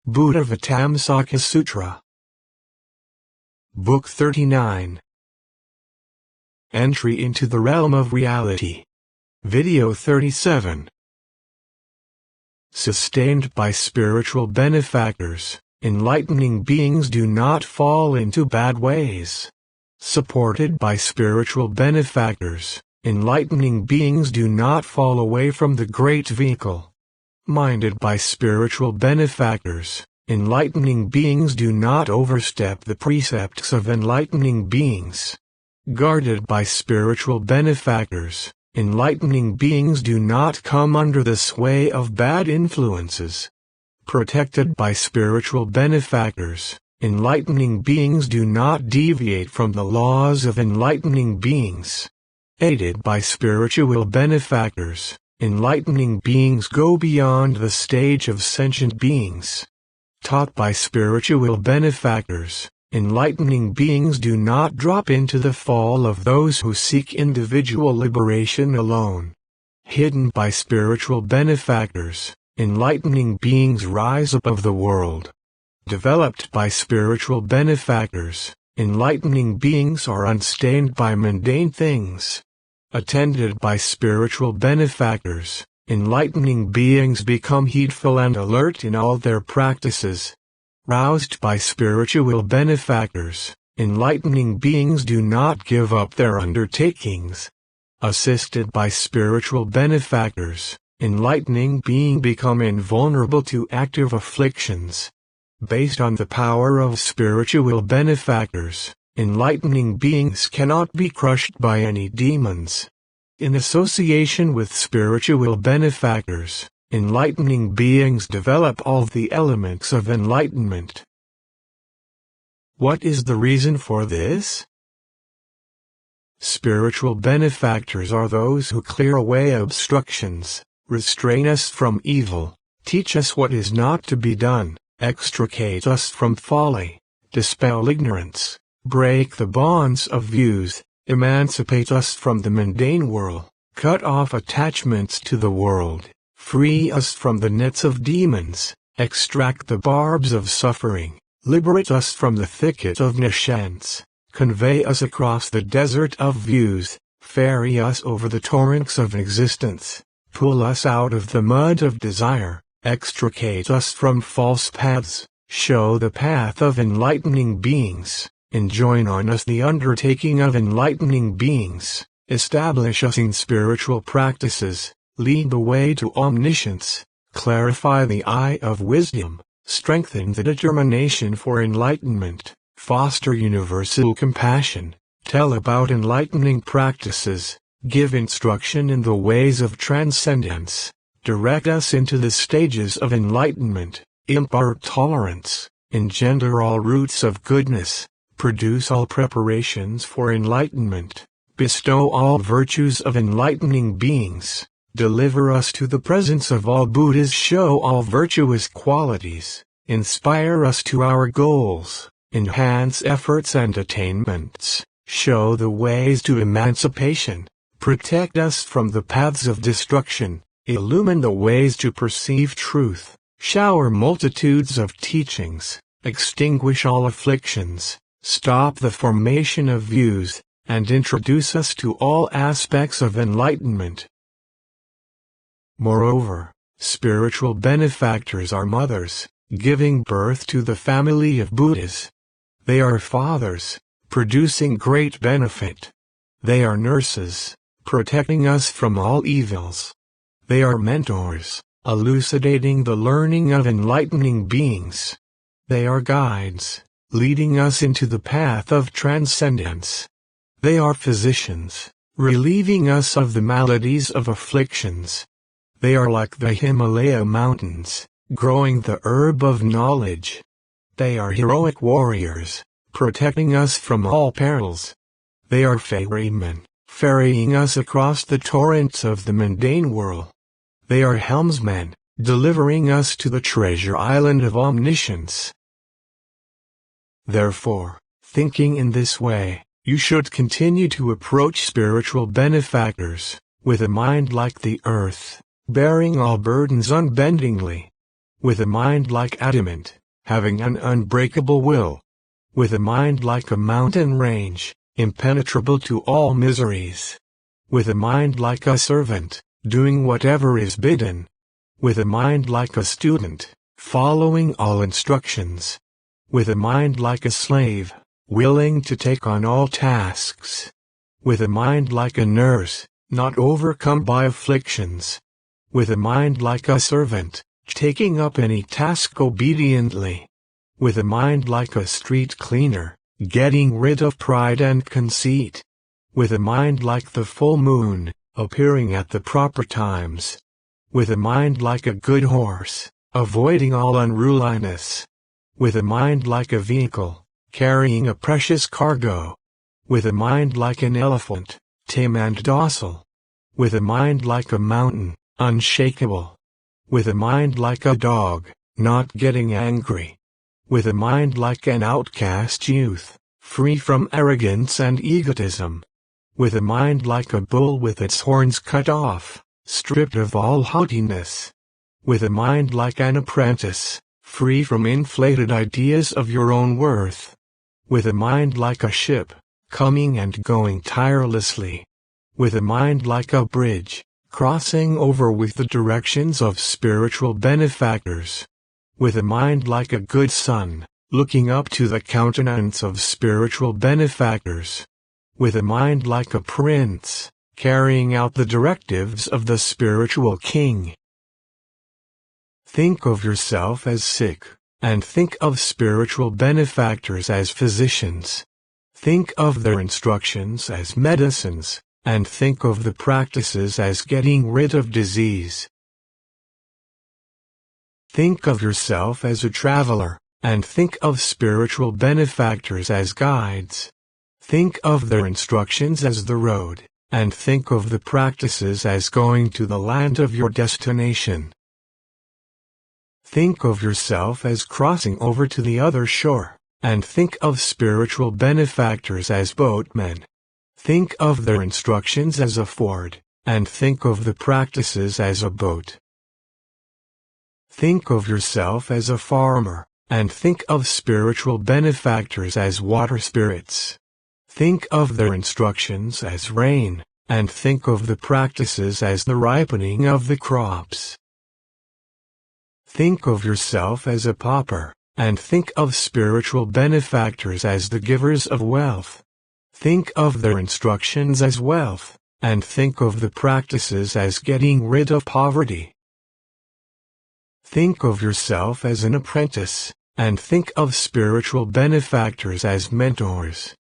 Buddhāvataṃsaka Sutra. Book 39. Entry into the Realm of Reality. Video 37. Sustained by spiritual benefactors, enlightening beings do not fall into bad ways. Supported by spiritual benefactors, enlightening beings do not fall away from the great vehicle. Minded by spiritual benefactors, enlightening beings do not overstep the precepts of enlightening beings. Guarded by spiritual benefactors, enlightening beings do not come under the sway of bad influences. Protected by spiritual benefactors, enlightening beings do not deviate from the laws of enlightening beings. Aided by spiritual benefactors, enlightening beings go beyond the stage of sentient beings. Taught by spiritual benefactors, enlightening beings do not drop into the fall of those who seek individual liberation alone. Hidden by spiritual benefactors, enlightening beings rise above the world. Developed by spiritual benefactors, enlightening beings are unstained by mundane things. Attended by spiritual benefactors, enlightening beings become heedful and alert in all their practices. Roused by spiritual benefactors, enlightening beings do not give up their undertakings. Assisted by spiritual benefactors, enlightening beings become invulnerable to active afflictions. Based on the power of spiritual benefactors, enlightening beings cannot be crushed by any demons. In association with spiritual benefactors, enlightening beings develop all the elements of enlightenment. What is the reason for this? Spiritual benefactors are those who clear away obstructions, restrain us from evil, teach us what is not to be done, extricate us from folly, dispel ignorance, break the bonds of views, emancipate us from the mundane world, cut off attachments to the world, free us from the nets of demons, extract the barbs of suffering, liberate us from the thicket of nescience, convey us across the desert of views, ferry us over the torrents of existence, pull us out of the mud of desire, extricate us from false paths, show the path of enlightening beings, enjoin on us the undertaking of enlightening beings, establish us in spiritual practices, lead the way to omniscience, clarify the eye of wisdom, strengthen the determination for enlightenment, foster universal compassion, tell about enlightening practices, give instruction in the ways of transcendence, direct us into the stages of enlightenment, impart tolerance, engender all roots of goodness, produce all preparations for enlightenment, bestow all virtues of enlightening beings, deliver us to the presence of all Buddhas, show all virtuous qualities, inspire us to our goals, enhance efforts and attainments, show the ways to emancipation, protect us from the paths of destruction, illumine the ways to perceive truth, shower multitudes of teachings, extinguish all afflictions, stop the formation of views, and introduce us to all aspects of enlightenment. Moreover, spiritual benefactors are mothers, giving birth to the family of Buddhas. They are fathers, producing great benefit. They are nurses, protecting us from all evils. They are mentors, elucidating the learning of enlightening beings. They are guides, leading us into the path of transcendence. They are physicians, relieving us of the maladies of afflictions. They are like the Himalaya mountains, growing the herb of knowledge. They are heroic warriors, protecting us from all perils. They are ferrymen, ferrying us across the torrents of the mundane world. They are helmsmen, delivering us to the treasure island of omniscience. Therefore, thinking in this way, you should continue to approach spiritual benefactors, with a mind like the earth, bearing all burdens unbendingly. with a mind like adamant, having an unbreakable will, with a mind like a mountain range, impenetrable to all miseries, with a mind like a servant, doing whatever is bidden, with a mind like a student, following all instructions, with a mind like a slave, willing to take on all tasks, with a mind like a nurse, not overcome by afflictions, with a mind like a servant, taking up any task obediently, with a mind like a street cleaner, getting rid of pride and conceit, with a mind like the full moon, appearing at the proper times, with a mind like a good horse, avoiding all unruliness, with a mind like a vehicle, carrying a precious cargo, with a mind like an elephant, tame and docile, with a mind like a mountain, unshakable, with a mind like a dog, not getting angry, with a mind like an outcast youth, free from arrogance and egotism, with a mind like a bull with its horns cut off, stripped of all haughtiness, with a mind like an apprentice, free from inflated ideas of your own worth, with a mind like a ship, coming and going tirelessly, with a mind like a bridge, crossing over with the directions of spiritual benefactors, with a mind like a good son, looking up to the countenance of spiritual benefactors, with a mind like a prince, carrying out the directives of the spiritual king. Think of yourself as sick, and think of spiritual benefactors as physicians. Think of their instructions as medicines, and think of the practices as getting rid of disease. Think of yourself as a traveler, and think of spiritual benefactors as guides. Think of their instructions as the road, and think of the practices as going to the land of your destination. Think of yourself as crossing over to the other shore, and think of spiritual benefactors as boatmen. Think of their instructions as a ford, and think of the practices as a boat. Think of yourself as a farmer, and think of spiritual benefactors as water spirits. Think of their instructions as rain, and think of the practices as the ripening of the crops. Think of yourself as a pauper, and think of spiritual benefactors as the givers of wealth. Think of their instructions as wealth, and think of the practices as getting rid of poverty. Think of yourself as an apprentice, and think of spiritual benefactors as mentors.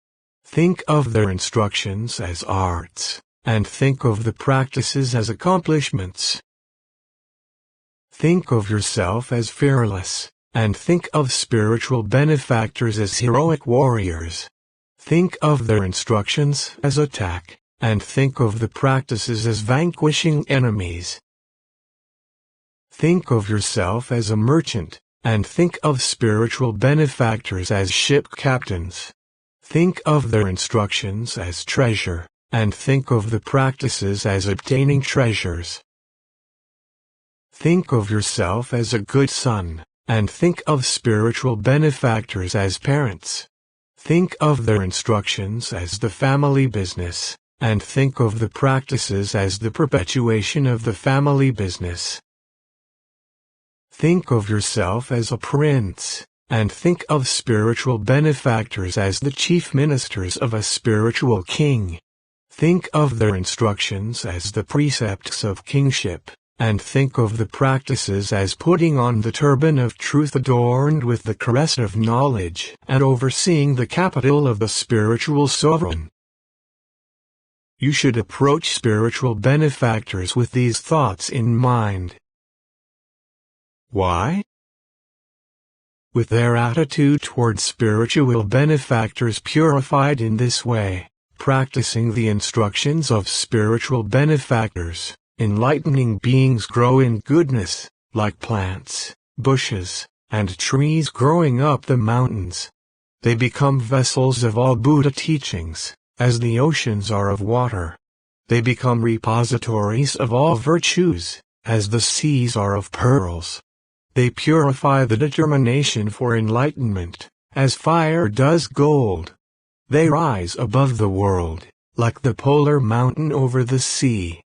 Think of their instructions as arts, and think of the practices as accomplishments. Think of yourself as fearless, and think of spiritual benefactors as heroic warriors. Think of their instructions as attack, and think of the practices as vanquishing enemies. Think of yourself as a merchant, and think of spiritual benefactors as ship captains. Think of their instructions as treasure, and think of the practices as obtaining treasures. Think of yourself as a good son, and think of spiritual benefactors as parents. Think of their instructions as the family business, and think of the practices as the perpetuation of the family business. Think of yourself as a prince, and think of spiritual benefactors as the chief ministers of a spiritual king. Think of their instructions as the precepts of kingship, and think of the practices as putting on the turban of truth adorned with the crest of knowledge and overseeing the capital of the spiritual sovereign. You should approach spiritual benefactors with these thoughts in mind. Why? With their attitude towards spiritual benefactors purified in this way, practicing the instructions of spiritual benefactors, enlightening beings grow in goodness, like plants, bushes, and trees growing up the mountains. They become vessels of all Buddha teachings, as the oceans are of water. They become repositories of all virtues, as the seas are of pearls. They purify the determination for enlightenment, as fire does gold. They rise above the world, like the polar mountain over the sea.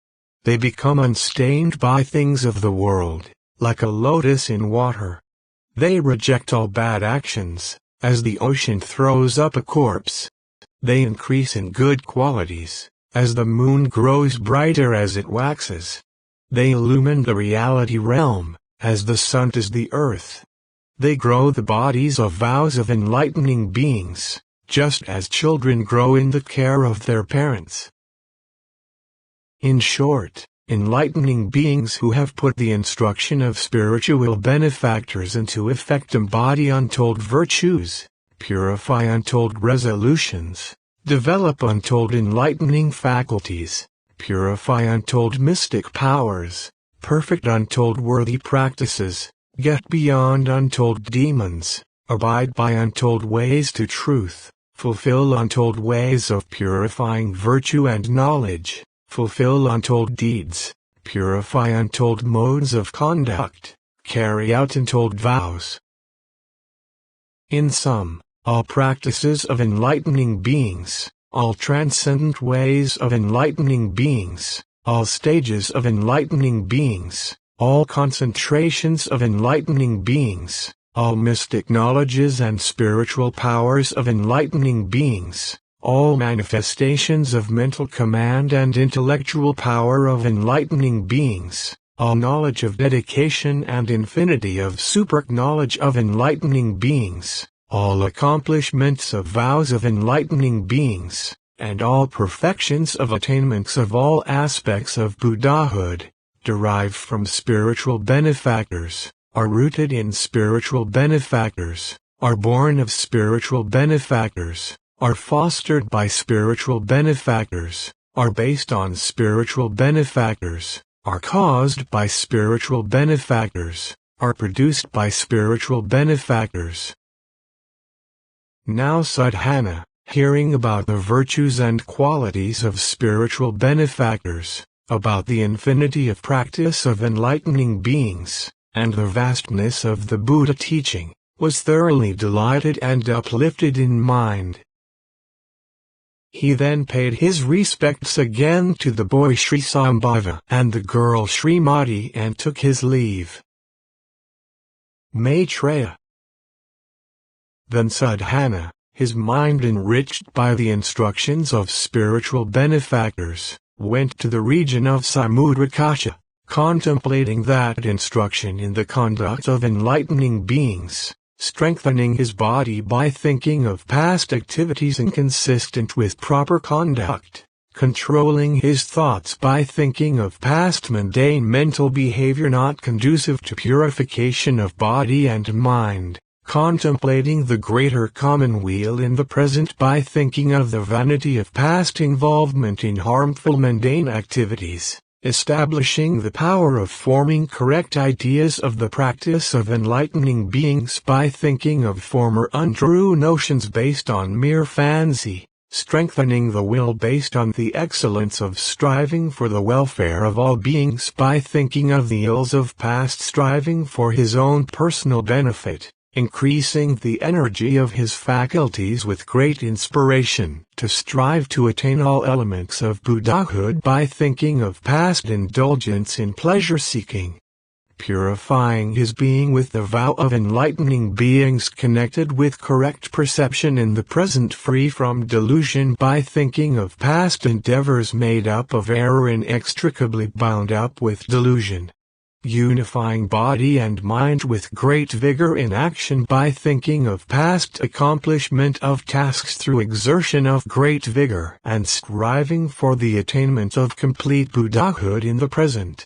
They become unstained by things of the world, like a lotus in water. They reject all bad actions, as the ocean throws up a corpse. They increase in good qualities, as the moon grows brighter as it waxes. They illumine the reality realm, as the sun does the earth. They grow the bodies of vows of enlightening beings, just as children grow in the care of their parents. In short, enlightening beings who have put the instruction of spiritual benefactors into effect embody untold virtues, purify untold resolutions, develop untold enlightening faculties, purify untold mystic powers, perfect untold worthy practices, get beyond untold demons, abide by untold ways to truth, fulfill untold ways of purifying virtue and knowledge, fulfill untold deeds, purify untold modes of conduct, carry out untold vows. In sum, all practices of enlightening beings, all transcendent ways of enlightening beings, all stages of enlightening beings, all concentrations of enlightening beings, all mystic knowledges and spiritual powers of enlightening beings, all manifestations of mental command and intellectual power of enlightening beings, all knowledge of dedication and infinity of super-knowledge of enlightening beings, all accomplishments of vows of enlightening beings, and all perfections of attainments of all aspects of Buddhahood, derived from spiritual benefactors, are rooted in spiritual benefactors, are born of spiritual benefactors, are fostered by spiritual benefactors, are based on spiritual benefactors, are caused by spiritual benefactors, are produced by spiritual benefactors. Now sadhana, hearing about the virtues and qualities of spiritual benefactors, about the infinity of practice of enlightening beings, and the vastness of the Buddha teaching, was thoroughly delighted and uplifted in mind. He then paid his respects again to the boy Sri Sambhava and the girl Srimati and took his leave. Maitreya. Then sadhana, his mind enriched by the instructions of spiritual benefactors, went to the region of Samudrakasha, contemplating that instruction in the conduct of enlightening beings, strengthening his body by thinking of past activities inconsistent with proper conduct, controlling his thoughts by thinking of past mundane mental behavior not conducive to purification of body and mind, contemplating the greater commonweal in the present by thinking of the vanity of past involvement in harmful mundane activities, establishing the power of forming correct ideas of the practice of enlightening beings by thinking of former untrue notions based on mere fancy, strengthening the will based on the excellence of striving for the welfare of all beings by thinking of the ills of past striving for his own personal benefit, increasing the energy of his faculties with great inspiration to strive to attain all elements of Buddhahood by thinking of past indulgence in pleasure-seeking, purifying his being with the vow of enlightening beings connected with correct perception in the present free from delusion by thinking of past endeavors made up of error inextricably bound up with delusion, unifying body and mind with great vigor in action by thinking of past accomplishment of tasks through exertion of great vigor and striving for the attainment of complete Buddhahood in the present,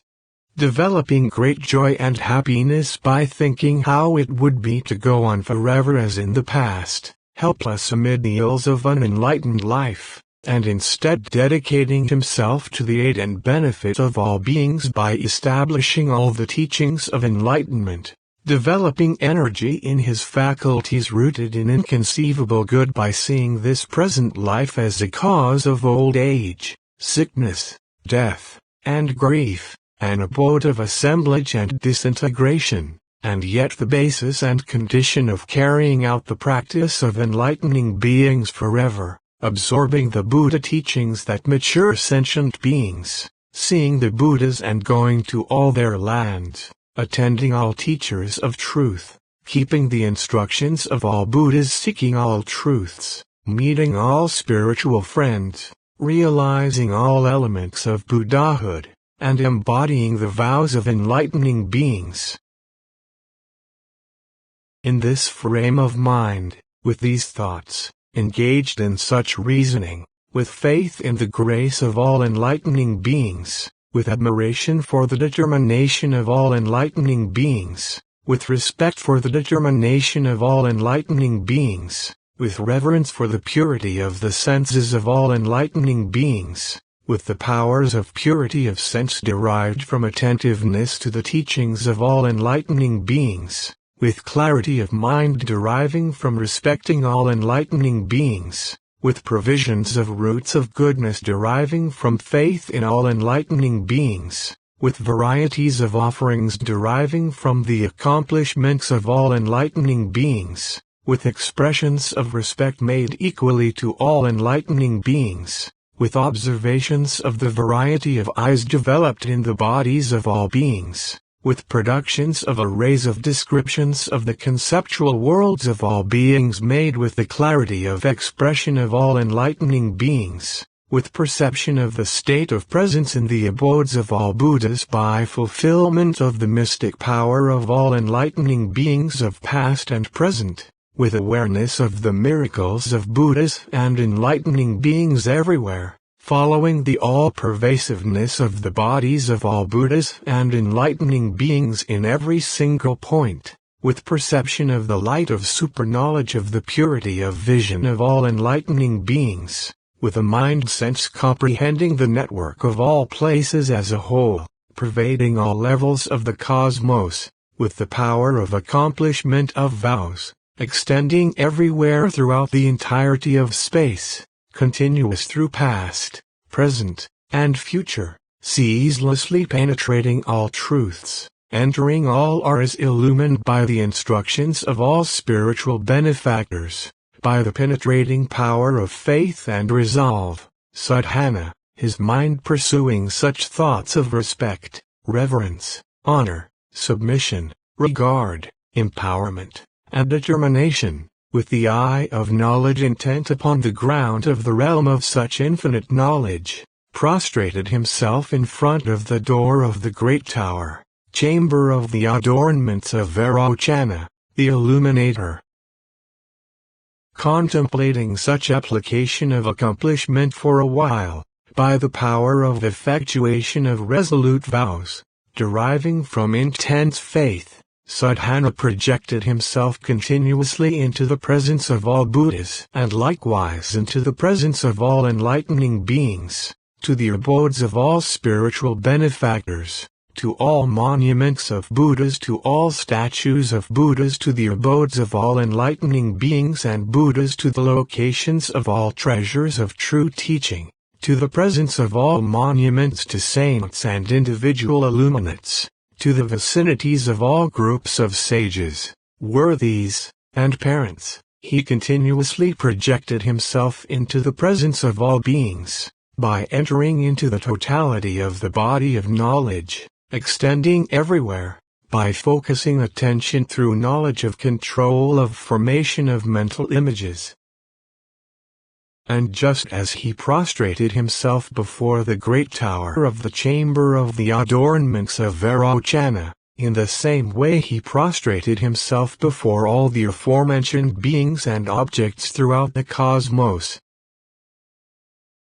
developing great joy and happiness by thinking how it would be to go on forever as in the past, helpless amid the ills of unenlightened life, and instead dedicating himself to the aid and benefit of all beings by establishing all the teachings of enlightenment, developing energy in his faculties rooted in inconceivable good by seeing this present life as a cause of old age, sickness, death, and grief, an abode of assemblage and disintegration, and yet the basis and condition of carrying out the practice of enlightening beings forever, absorbing the Buddha teachings that mature sentient beings, seeing the Buddhas and going to all their lands, attending all teachers of truth, keeping the instructions of all Buddhas, seeking all truths, meeting all spiritual friends, realizing all elements of Buddhahood, and embodying the vows of enlightening beings. In this frame of mind, with these thoughts, engaged in such reasoning, with faith in the grace of all enlightening beings, with admiration for the determination of all enlightening beings, with respect for the determination of all enlightening beings, with reverence for the purity of the senses of all enlightening beings, with the powers of purity of sense derived from attentiveness to the teachings of all enlightening beings, with clarity of mind deriving from respecting all enlightening beings, with provisions of roots of goodness deriving from faith in all enlightening beings, with varieties of offerings deriving from the accomplishments of all enlightening beings, with expressions of respect made equally to all enlightening beings, with observations of the variety of eyes developed in the bodies of all beings, with productions of arrays of descriptions of the conceptual worlds of all beings made with the clarity of expression of all enlightening beings, with perception of the state of presence in the abodes of all Buddhas by fulfillment of the mystic power of all enlightening beings of past and present, with awareness of the miracles of Buddhas and enlightening beings everywhere, following the all-pervasiveness of the bodies of all Buddhas and enlightening beings in every single point, with perception of the light of super-knowledge of the purity of vision of all enlightening beings, with a mind-sense comprehending the network of all places as a whole, pervading all levels of the cosmos, with the power of accomplishment of vows, extending everywhere throughout the entirety of space, continuous through past, present, and future, ceaselessly penetrating all truths, entering all auras illumined by the instructions of all spiritual benefactors, by the penetrating power of faith and resolve, sadhana, his mind pursuing such thoughts of respect, reverence, honor, submission, regard, empowerment, and determination, with the eye of knowledge intent upon the ground of the realm of such infinite knowledge, prostrated himself in front of the door of the great tower, chamber of the adornments of Vairochana, the illuminator. Contemplating such application of accomplishment for a while, by the power of effectuation of resolute vows, deriving from intense faith, Sadhana projected himself continuously into the presence of all Buddhas and likewise into the presence of all enlightening beings, to the abodes of all spiritual benefactors, to all monuments of Buddhas, to all statues of Buddhas, to the abodes of all enlightening beings and Buddhas, to the locations of all treasures of true teaching, to the presence of all monuments to saints and individual illuminates, to the vicinities of all groups of sages, worthies, and parents. He continuously projected himself into the presence of all beings, by entering into the totality of the body of knowledge, extending everywhere, by focusing attention through knowledge of control of formation of mental images. And just as he prostrated himself before the great tower of the chamber of the adornments of Vairochana, in the same way he prostrated himself before all the aforementioned beings and objects throughout the cosmos.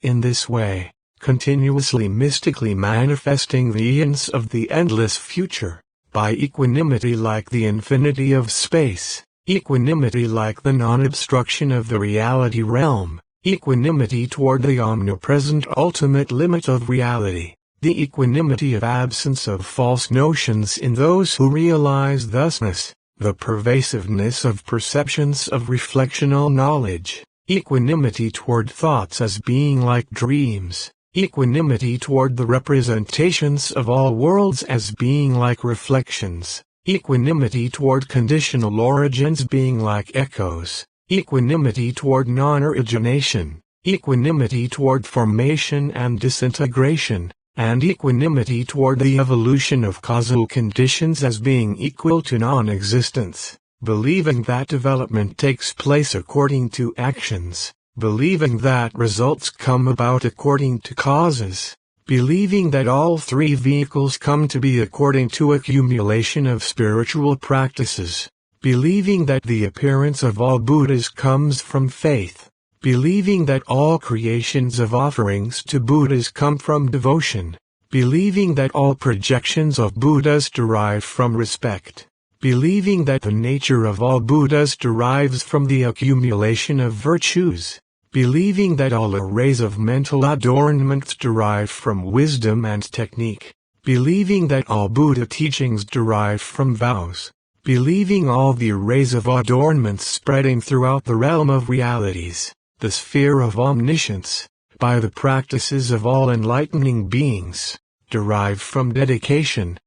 In this way, continuously mystically manifesting the eons of the endless future, by equanimity like the infinity of space, equanimity like the non-obstruction of the reality realm, equanimity toward the omnipresent ultimate limit of reality, the equanimity of absence of false notions in those who realize thusness, the pervasiveness of perceptions of reflectional knowledge, equanimity toward thoughts as being like dreams, equanimity toward the representations of all worlds as being like reflections, equanimity toward conditional origins being like echoes, equanimity toward non-origination, equanimity toward formation and disintegration, and equanimity toward the evolution of causal conditions as being equal to non-existence, believing that development takes place according to actions, believing that results come about according to causes, believing that all three vehicles come to be according to accumulation of spiritual practices, believing that the appearance of all Buddhas comes from faith, believing that all creations of offerings to Buddhas come from devotion, believing that all projections of Buddhas derive from respect, believing that the nature of all Buddhas derives from the accumulation of virtues, believing that all arrays of mental adornments derive from wisdom and technique, believing that all Buddha teachings derive from vows, believing all the arrays of adornments spreading throughout the realm of realities, the sphere of omniscience, by the practices of all enlightening beings, derive from dedication,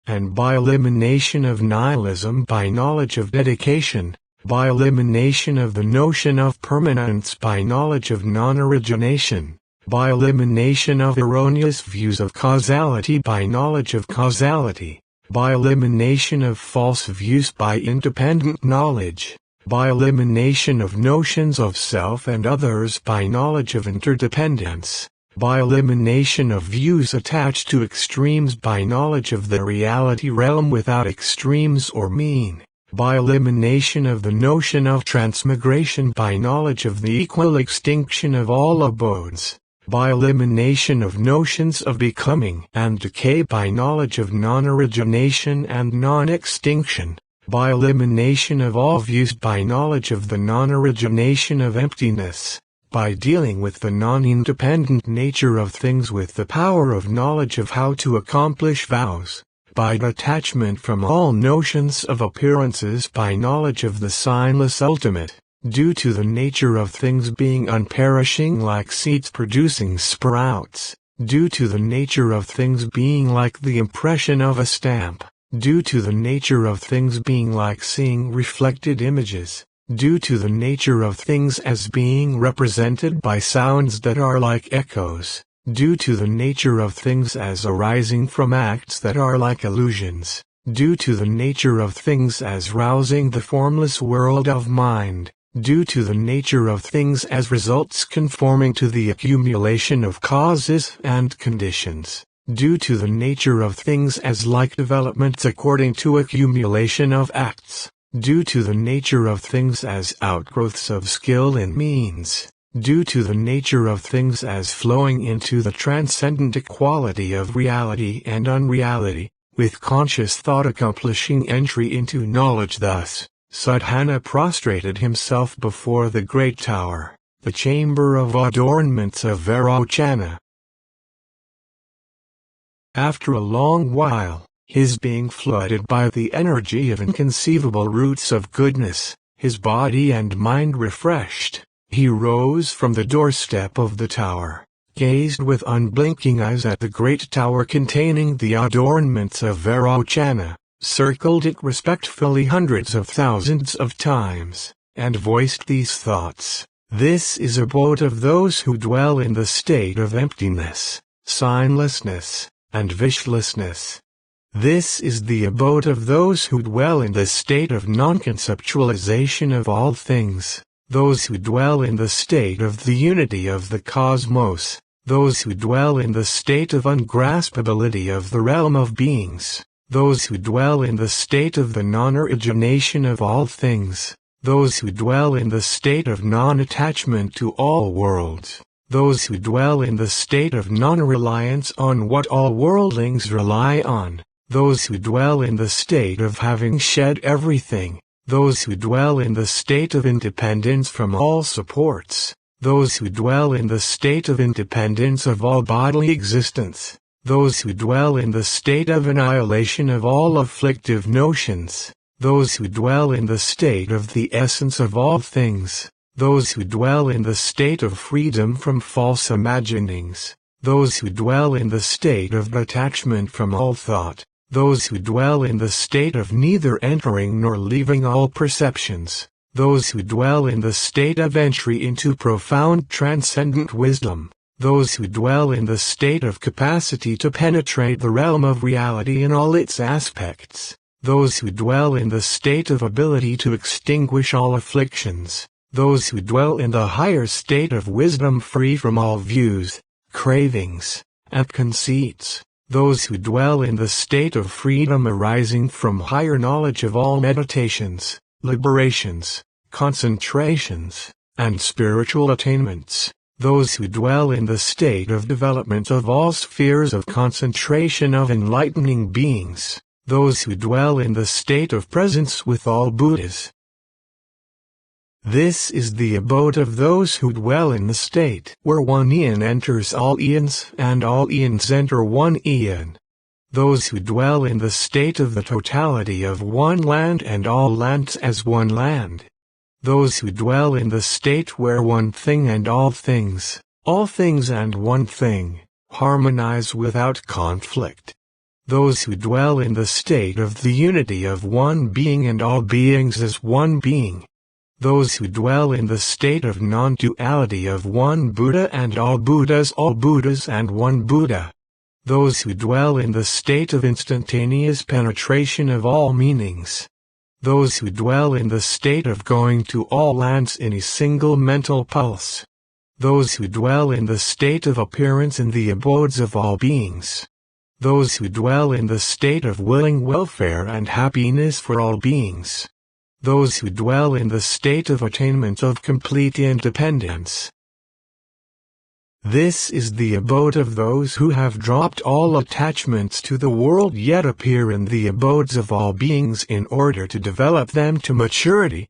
and by elimination of nihilism by knowledge of dedication, by elimination of the notion of permanence by knowledge of non-origination, by elimination of erroneous views of causality by knowledge of causality, by elimination of false views by independent knowledge, by elimination of notions of self and others by knowledge of interdependence, by elimination of views attached to extremes by knowledge of the reality realm without extremes or mean, by elimination of the notion of transmigration by knowledge of the equal extinction of all abodes, by elimination of notions of becoming and decay by knowledge of non-origination and non-extinction, by elimination of all views by knowledge of the non-origination of emptiness, by dealing with the non-independent nature of things with the power of knowledge of how to accomplish vows, by detachment from all notions of appearances by knowledge of the signless ultimate, due to the nature of things being unperishing like seeds producing sprouts, due to the nature of things being like the impression of a stamp, due to the nature of things being like seeing reflected images, due to the nature of things as being represented by sounds that are like echoes, due to the nature of things as arising from acts that are like illusions, due to the nature of things as rousing the formless world of mind, due to the nature of things as results conforming to the accumulation of causes and conditions, due to the nature of things as like developments according to accumulation of acts, due to the nature of things as outgrowths of skill and means, due to the nature of things as flowing into the transcendent equality of reality and unreality, with conscious thought accomplishing entry into knowledge. Thus, Sadhana prostrated himself before the great tower, the chamber of adornments of Vairocana. After a long while, his being flooded by the energy of inconceivable roots of goodness, his body and mind refreshed, he rose from the doorstep of the tower, gazed with unblinking eyes at the great tower containing the adornments of Vairocana, circled it respectfully hundreds of thousands of times, and voiced these thoughts: "This is abode of those who dwell in the state of emptiness, signlessness, and vishlessness. This is the abode of those who dwell in the state of non-conceptualization of all things, those who dwell in the state of the unity of the cosmos, those who dwell in the state of ungraspability of the realm of beings, those who dwell in the state of the non-origination of all things, those who dwell in the state of non-attachment to all worlds, those who dwell in the state of non-reliance on what all worldlings rely on, those who dwell in the state of having shed everything, those who dwell in the state of independence from all supports, those who dwell in the state of independence of all bodily existence, those who dwell in the state of annihilation of all afflictive notions, those who dwell in the state of the essence of all things, those who dwell in the state of freedom from false imaginings, those who dwell in the state of detachment from all thought, those who dwell in the state of neither entering nor leaving all perceptions, those who dwell in the state of entry into profound transcendent wisdom, those who dwell in the state of capacity to penetrate the realm of reality in all its aspects, those who dwell in the state of ability to extinguish all afflictions, those who dwell in the higher state of wisdom free from all views, cravings, and conceits, those who dwell in the state of freedom arising from higher knowledge of all meditations, liberations, concentrations, and spiritual attainments, those who dwell in the state of development of all spheres of concentration of enlightening beings, those who dwell in the state of presence with all Buddhas. This is the abode of those who dwell in the state where one eon enters all eons and all eons enter one eon. Those who dwell in the state of the totality of one land and all lands as one land. Those who dwell in the state where one thing and all things and one thing, harmonize without conflict. Those who dwell in the state of the unity of one being and all beings as one being. Those who dwell in the state of non-duality of one Buddha and all Buddhas and one Buddha. Those who dwell in the state of instantaneous penetration of all meanings. Those who dwell in the state of going to all lands in a single mental pulse. Those who dwell in the state of appearance in the abodes of all beings. Those who dwell in the state of willing welfare and happiness for all beings. Those who dwell in the state of attainment of complete independence. This is the abode of those who have dropped all attachments to the world yet appear in the abodes of all beings in order to develop them to maturity.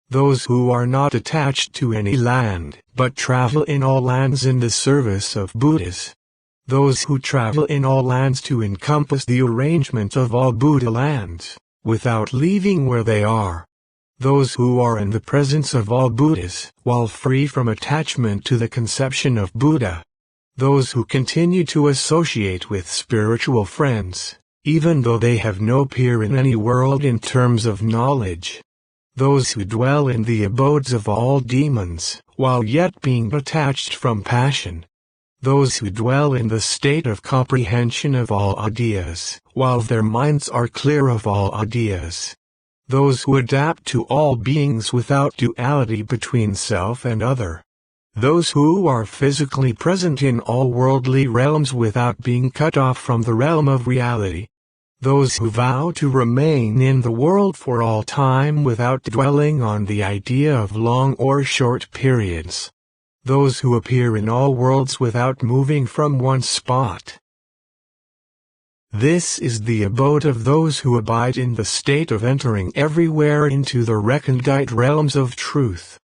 Those who are not attached to any land, but travel in all lands in the service of Buddhas. Those who travel in all lands to encompass the arrangement of all Buddha lands, without leaving where they are. Those who are in the presence of all Buddhas, while free from attachment to the conception of Buddha. Those who continue to associate with spiritual friends, even though they have no peer in any world in terms of knowledge. Those who dwell in the abodes of all demons, while yet being detached from passion. Those who dwell in the state of comprehension of all ideas, while their minds are clear of all ideas. Those who adapt to all beings without duality between self and other. Those who are physically present in all worldly realms without being cut off from the realm of reality. Those who vow to remain in the world for all time without dwelling on the idea of long or short periods. Those who appear in all worlds without moving from one spot. This is the abode of those who abide in the state of entering everywhere into the recondite realms of truth.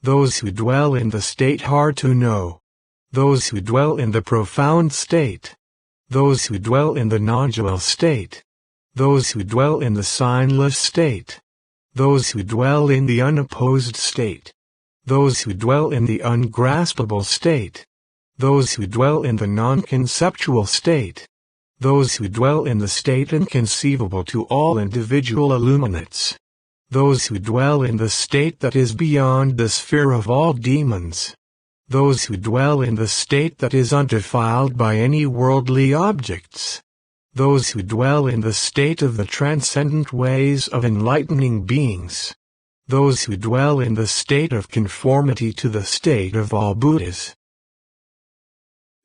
Those who dwell in the state hard to know. Those who dwell in the profound state. Those who dwell in the non-dual state. Those who dwell in the signless state. Those who dwell in the unopposed state. Those who dwell in the ungraspable state. Those who dwell in the non-conceptual state. Those who dwell in the state inconceivable to all individual illuminates. Those who dwell in the state that is beyond the sphere of all demons. Those who dwell in the state that is undefiled by any worldly objects. Those who dwell in the state of the transcendent ways of enlightening beings. Those who dwell in the state of conformity to the state of all Buddhas.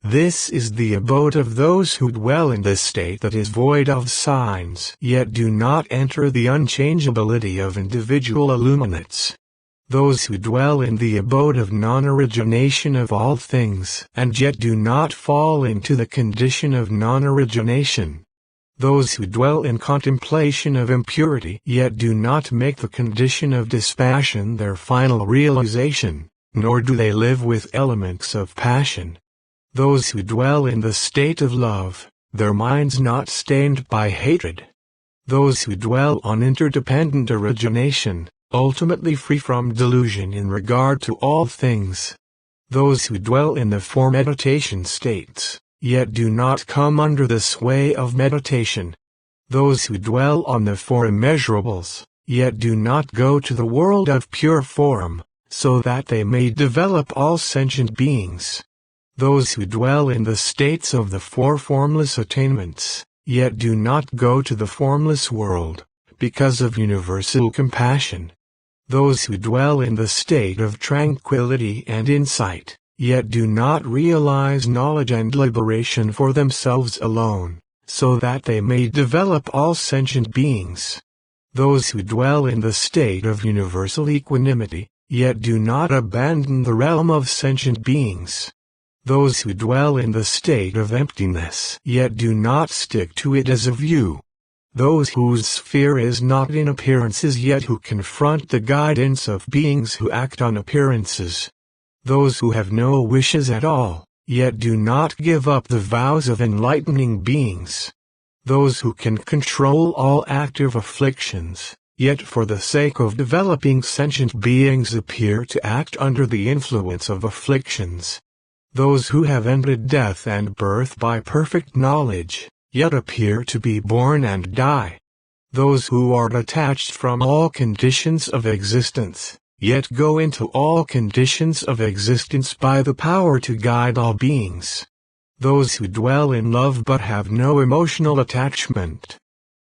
This is the abode of those who dwell in the state that is void of signs, yet do not enter the unchangeability of individual illuminates. Those who dwell in the abode of non-origination of all things, and yet do not fall into the condition of non-origination. Those who dwell in contemplation of impurity, yet do not make the condition of dispassion their final realization, nor do they live with elements of passion. Those who dwell in the state of love, their minds not stained by hatred. Those who dwell on interdependent origination, ultimately free from delusion in regard to all things. Those who dwell in the four meditation states, yet do not come under the sway of meditation. Those who dwell on the four immeasurables, yet do not go to the world of pure form, so that they may develop all sentient beings. Those who dwell in the states of the four formless attainments, yet do not go to the formless world, because of universal compassion. Those who dwell in the state of tranquility and insight, yet do not realize knowledge and liberation for themselves alone, so that they may develop all sentient beings. Those who dwell in the state of universal equanimity, yet do not abandon the realm of sentient beings. Those who dwell in the state of emptiness, yet do not stick to it as a view. Those whose sphere is not in appearances, yet who confront the guidance of beings who act on appearances. Those who have no wishes at all, yet do not give up the vows of enlightening beings. Those who can control all active afflictions, yet for the sake of developing sentient beings appear to act under the influence of afflictions. Those who have ended death and birth by perfect knowledge, yet appear to be born and die. Those who are detached from all conditions of existence, yet go into all conditions of existence by the power to guide all beings. Those who dwell in love but have no emotional attachment.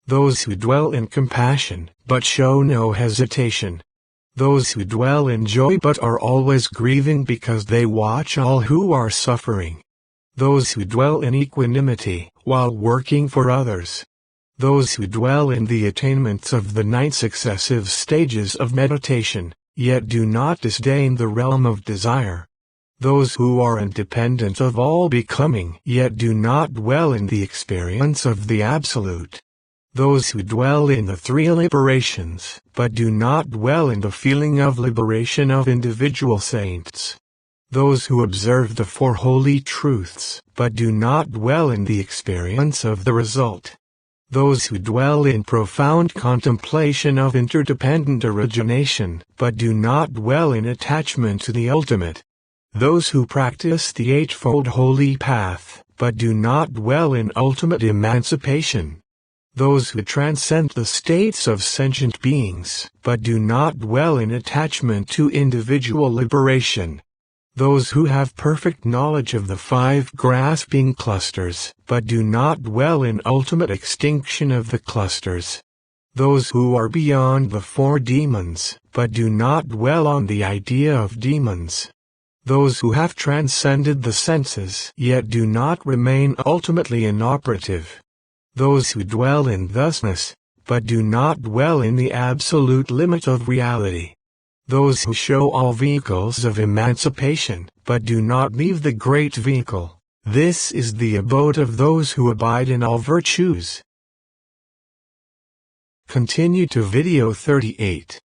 Those who dwell in compassion, but show no hesitation. Those who dwell in joy but are always grieving because they watch all who are suffering. Those who dwell in equanimity, while working for others. Those who dwell in the attainments of the 9 successive stages of meditation, yet do not disdain the realm of desire. Those who are independent of all becoming, yet do not dwell in the experience of the Absolute. Those who dwell in the 3 liberations, but do not dwell in the feeling of liberation of individual saints. Those who observe the 4 holy truths, but do not dwell in the experience of the result. Those who dwell in profound contemplation of interdependent origination, but do not dwell in attachment to the ultimate. Those who practice the 8-fold holy path, but do not dwell in ultimate emancipation. Those who transcend the states of sentient beings, but do not dwell in attachment to individual liberation. Those who have perfect knowledge of the 5 grasping clusters, but do not dwell in ultimate extinction of the clusters. Those who are beyond the 4 demons, but do not dwell on the idea of demons. Those who have transcended the senses, yet do not remain ultimately inoperative. Those who dwell in thusness, but do not dwell in the absolute limit of reality. Those who show all vehicles of emancipation, but do not leave the great vehicle. This is the abode of those who abide in all virtues. Continue to video 38.